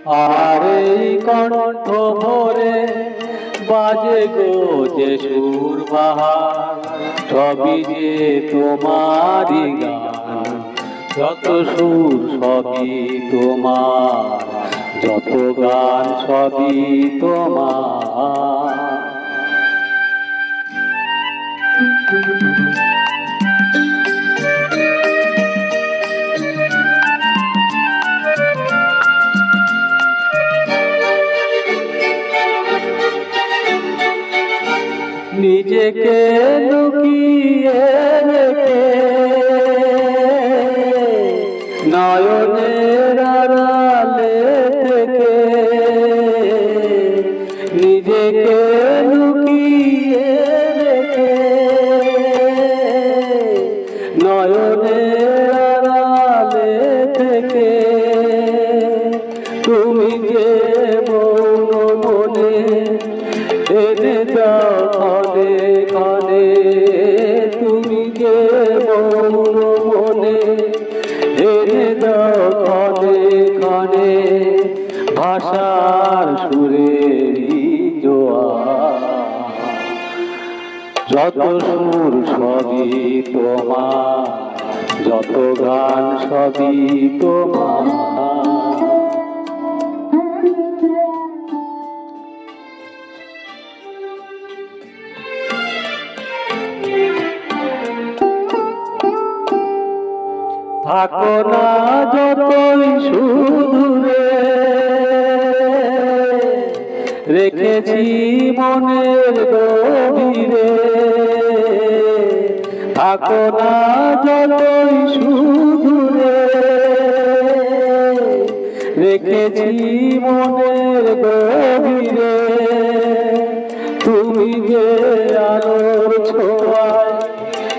আর এই কণ্ঠ ভরে বাজে গো যে সুর বাহার, সবই যে তোমারই গান। যত সুর সবই তোমার, যত গান সবই তোমার। নিজেকে লুকিয়ে রেখে নয়নের আড়ালে থেকে, নিজেকে লুকিয়ে রেখে নয়নের আড়ালে থেকে, তুমি যে মৌন মনে এনে দাও ক্ষণে ক্ষণে, তুমি যে মৌন মনে এনে দাও ক্ষণে ক্ষণে, ভাষার সুরেরই জোয়ার। যত সুর সবই তোমার, যত গান সবই তোমার। থাকো না যতই সুদূরে, রেখেছি মনের গভীরে। থাকো না যতই সুদূরে, রেখেছি মনের গভীরে। তুমি যে আলোর ছোঁয়ায়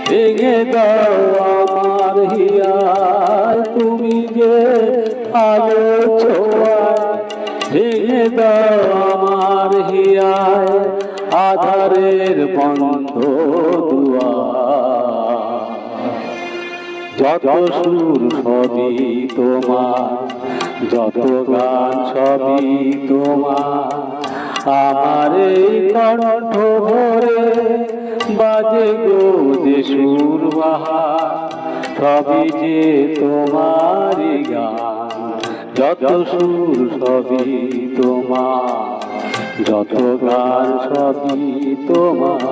ভেঙে দাও আমার হিয়ায়, তুমি যে আলোর ছোঁয়ায় ভেঙে দাও আমার হিয়ায়, আধারের বন্ধ দুয়ার। যত সুর সবই তোমার, যত গান সবই তোমার। আমার এই কণ্ঠ ভরে বাজে গো যে সুর বাহার, সবই যে তোমারই গান। যত সুর সবই তোমার, যত গান সবই তোমার।